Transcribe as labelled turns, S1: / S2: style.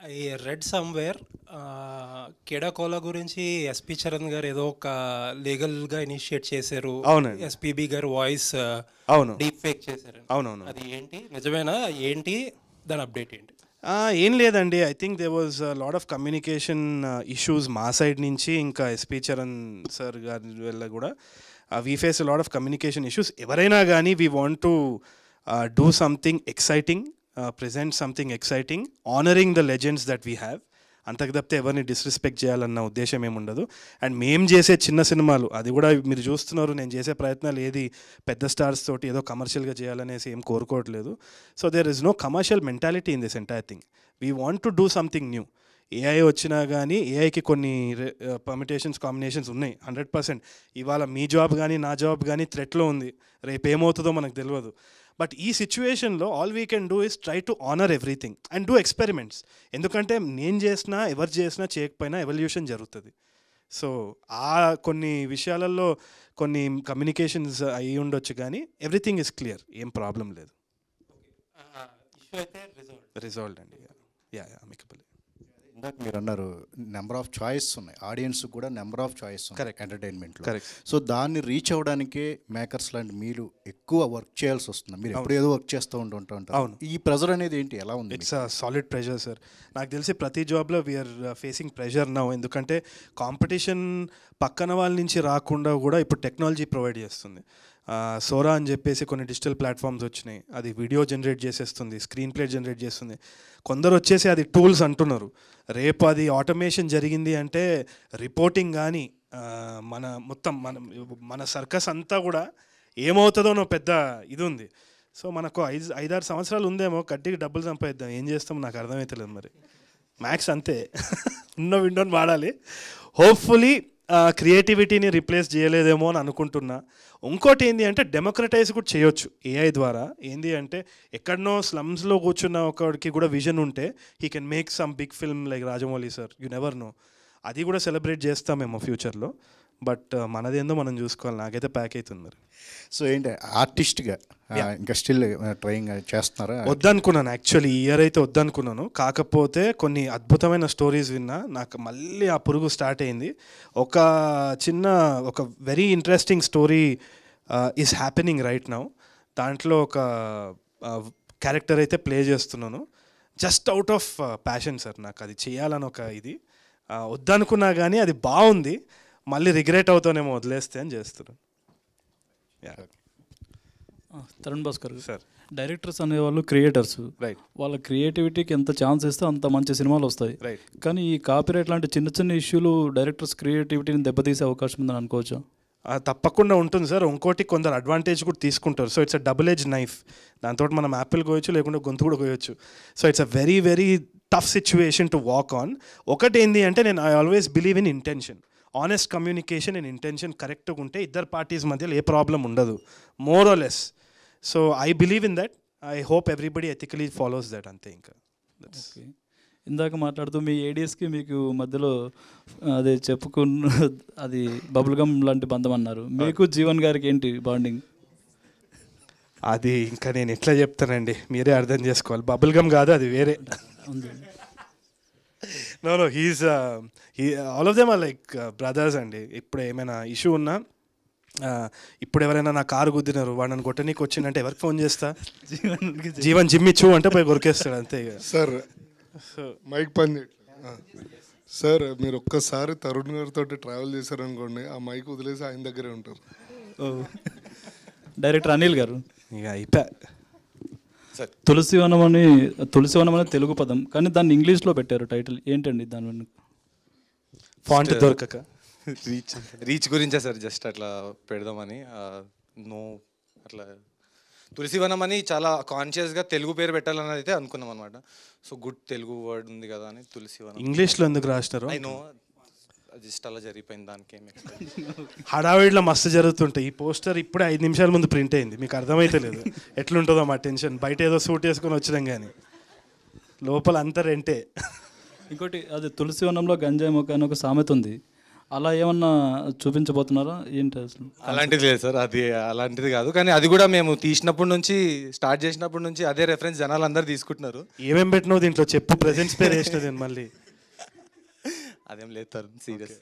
S1: I read somewhere కేడాకోలా గురించి SP Charan గారు ఏదో ఒక లీగల్‌గా ఇనిషియేట్ చేశారు.
S2: అవునండి.
S1: ఎస్‌పీబీ గారి వాయిస్
S2: అవును.
S1: డీప్ ఫేక్ చేశారని.
S2: అవునవును.
S1: అది ఏంటి? నిజమేనా? ఏంటి? దాని అప్డేట్ ఏంటి?
S2: ఏం లేదండి. I think they was lot of communication issues మా సైడ్ నుంచి, ఇంకా ఎస్పి చరణ్ సార్ గారి వల్ల కూడా we face lot of communication issues. ఎవరైనా కానీ we want to do something exciting, present something exciting, honouring the legends that we have. అంతకు తప్పితే ఎవరిని డిస్రెస్పెక్ట్ చేయాలన్న ఉద్దేశం ఏముండదు. అండ్ మేము చేసే చిన్న సినిమాలు, అది కూడా మీరు చూస్తున్నారు, నేను చేసే ప్రయత్నాలు ఏది పెద్ద స్టార్స్ తోటి ఏదో కమర్షియల్గా చేయాలనేసి ఏం కోరుకోవట్లేదు. So there is no commercial mentality in this entire thing. We want to do something new. AI వచ్చినా కానీ ఏఐకి కొన్ని పర్మిటేషన్స్, కాంబినేషన్స్ ఉన్నాయి 100%. ఇవాళ మీ జాబ్ కానీ నా జాబ్ కానీ థ్రెట్లో ఉంది, రేపు ఏమవుతుందో మనకు తెలియదు. బట్ ఈ సిచ్యువేషన్లో all we can do is try to honour everything and do experiments. ఎందుకంటే నేను చేసినా ఎవరు చేసినా చేయకపోయినా ఎవల్యూషన్ జరుగుతుంది. సో కొన్ని విషయాలలో కొన్ని కమ్యూనికేషన్స్ అయ్యి ఉండొచ్చు, కానీ ఎవ్రీథింగ్ ఇస్ క్లియర్, ఏం ప్రాబ్లం లేదు.
S1: ఇష్యూ అయితే
S2: రిజాల్వ్డ్ అండి. Yeah amicable.
S3: ఇందాక మీరు అన్నారు నెంబర్ ఆఫ్ చాయిస్ ఉన్నాయి, ఆడియన్స్ కూడా నెంబర్ ఆఫ్ చాయిస్ ఉన్నాయి ఎంటర్టైన్మెంట్లో.
S2: కరెక్ట్.
S3: సో దాన్ని రీచ్ అవ్వడానికే మేకర్స్ లాంటి మీరు ఎక్కువ వర్క్ చేయాల్సి వస్తుంది. మీరు ఎప్పుడు ఏదో వర్క్ చేస్తూ ఉంటారు.
S2: అవును.
S3: ఈ ప్రెజర్ అనేది ఏంటి, ఎలా ఉంది?
S2: It's a solid pressure sir. నాకు తెలిసి ప్రతి జాబ్లో వీఆర్ ఫేసింగ్ ప్రెషర్ నౌ. ఎందుకంటే కాంపిటీషన్ పక్కన వాళ్ళ నుంచి రాకుండా కూడా ఇప్పుడు టెక్నాలజీ ప్రొవైడ్ చేస్తుంది. సోరా అని చెప్పేసి కొన్ని డిజిటల్ ప్లాట్ఫామ్స్ వచ్చినాయి. అది వీడియో జనరేట్ చేసేస్తుంది, స్క్రీన్ ప్లే జనరేట్ చేస్తుంది. కొందరు వచ్చేసి అది టూల్స్ అంటున్నారు. రేపు అది ఆటోమేషన్ జరిగింది అంటే రిపోర్టింగ్ కానీ మొత్తం మన సర్కస్ అంతా కూడా ఏమవుతుందో పెద్ద ఇది ఉంది. సో మనకు 5-6 సంవత్సరాలు ఉందేమో, కట్టికి డబ్బులు సంపాదిద్దాం. ఏం చేస్తాం నాకు అర్థమవుతలేదు. మరి మ్యాక్స్ అంతే, ఉన్న విండోని వాడాలి. హోప్ఫుల్లీ క్రియేటివిటీని రీప్లేస్ చేయలేదేమో అని అనుకుంటున్నా. ఇంకోటి ఏంటి అంటే డెమోక్రటైజ్ కూడా చేయొచ్చు ఏఐ ద్వారా. ఏంటి అంటే ఎక్కడనో స్లమ్స్లో కూర్చున్న ఒకడికి కూడా విజన్ ఉంటే he can make some big film like Rajamouli sir. You never know. అది కూడా సెలబ్రేట్ చేస్తామేమో ఫ్యూచర్లో. బట్ మనదేందో మనం చూసుకోవాలి. నాకైతే ప్యాక్ అవుతుంది మరి.
S3: సో ఏంటి ఆర్టిస్ట్గా ఇంకా స్టిల్ ట్రైయింగ్ చేస్తున్నారా?
S2: వద్దనుకున్నాను యాక్చువల్లీ, ఈ ఇయర్ అయితే వద్దనుకున్నాను. కాకపోతే కొన్ని అద్భుతమైన స్టోరీస్ విన్నా, నాకు మళ్ళీ ఆ పురుగు స్టార్ట్ అయింది. ఒక very interesting story is happening right now. దాంట్లో ఒక క్యారెక్టర్ అయితే ప్లే చేస్తున్నాను just out of passion sir. నాకు అది చేయాలని ఒక ఇది వద్దనుకున్నా, కానీ అది బాగుంది. మళ్ళీ రిగ్రెట్ అవుతానేమో వదిలేస్తే అని చేస్తున్నాను.
S4: తరుణ్ భాస్కర్
S2: సార్,
S4: డైరెక్టర్స్ అనేవాళ్ళు క్రియేటర్స్.
S2: రైట్.
S4: వాళ్ళ క్రియేటివిటీకి ఎంత ఛాన్స్ ఇస్తే అంత మంచి సినిమాలు వస్తాయి.
S2: రైట్.
S4: కానీ ఈ కాపీరైట్ లాంటి చిన్న చిన్న ఇష్యూలు డైరెక్టర్స్ క్రియేటివిటీని దెబ్బతీసే అవకాశం ఉందని అనుకోవచ్చా?
S2: తప్పకుండా ఉంటుంది సార్. ఇంకోటి కొందరు అడ్వాంటేజ్ కూడా తీసుకుంటారు. So it's a double edge knife. దాంతో మనం యాపిల్ కోయచ్చు, లేకుంటే గొంతు కూడా కోయచ్చు. So it's a very very tough situation to walk on. ఒకటి ఏంటి అంటే I always believe in intention. Honest communication and intention కరెక్ట్గా ఉంటే ఇద్దరు పార్టీస్ మధ్యలో ఏ ప్రాబ్లం ఉండదు, more or less. So I believe in that. I hope everybody ethically follows that. అంతే. ఇంకా
S4: ఇందాక మాట్లాడుతూ మీ ఏడిఎస్కి మీకు మధ్యలో అదే చెప్పుకున్న అది బబుల్ గమ్ లాంటి బంధం అన్నారు. మీకు జీవన్ గారికి ఏంటి బాండింగ్?
S2: అది ఇంకా నేను ఎట్లా చెప్తానండి, మీరే అర్థం చేసుకోవాలి. బబుల్ గమ్ కాదు, అది వేరే. No he's all of them are like brothers అండి. ఇప్పుడు ఏమైనా ఇష్యూ ఉన్నా, ఇప్పుడు ఎవరైనా నా కారు గుద్దినారు, వాడు నన్ను కొట్టనీకి వచ్చిందంటే ఎవరికి ఫోన్ చేస్తా? జీవన్ జిమ్మిచ్చు అంటే పోయి కొరికేస్తాడు అంతే.
S5: సార్ మైక్ పని సార్, మీరు ఒక్కసారి తరుణ్ గారితో ట్రావెల్ చేశారనుకోండి, ఆ మైక్ వదిలేసి ఆయన దగ్గరే ఉంటారు.
S4: డైరెక్టర్ అనిల్ గారు,
S2: ఇక అయిపోయా.
S4: తులసివనం అని తెలుగు పదం, కానీ దాన్ని ఇంగ్లీష్లో పెట్టారు టైటిల్. ఏంటండి దాని వెనుక?
S2: ఫాంట్ దొరకక
S6: రీచ్ గురించే సార్, జస్ట్ అట్లా పెడదామని. అట్లా తులసివనం అని చాలా కాన్షియస్గా తెలుగు పేరు పెట్టాలని అయితే అనుకున్నాం అనమాట. సో గుడ్ తెలుగు వర్డ్ ఉంది కదా అని తులసివనం.
S2: ఇంగ్లీష్లో ఎందుకు రాసినారు?
S6: ఐ నో, జస్ట్ అలా జరిగిపోయింది. దానికి ఏమి
S2: హడావిడిలో మస్తు జరుగుతుంటాయి. ఈ పోస్టర్ ఇప్పుడే 5 నిమిషాల ముందు ప్రింట్ అయింది. మీకు అర్థమైతే లేదు ఎట్లుంటుందో మా టెన్షన్. బయట ఏదో సూట్ వేసుకొని వచ్చినాం, కానీ లోపల అంతా రెంటే.
S4: ఇంకోటి, అది తులసివనంలో గంజాయి మొక్క అని ఒక సామెత ఉంది. అలా ఏమన్నా చూపించబోతున్నారా ఏంటి అసలు?
S6: అలాంటిది లేదు సార్, అది అలాంటిది కాదు. కానీ అది కూడా మేము తీసినప్పటి నుంచి, స్టార్ట్ చేసినప్పటి నుంచి అదే రెఫరెన్స్ జనాలు అందరు తీసుకుంటున్నారు.
S2: ఏమేం పెట్టినావు దీంట్లో చెప్పు, ప్రెజెంట్స్ పేరు వేసిన నేను మళ్ళీ.
S6: అదేం లేదు సార్, సీరియస్.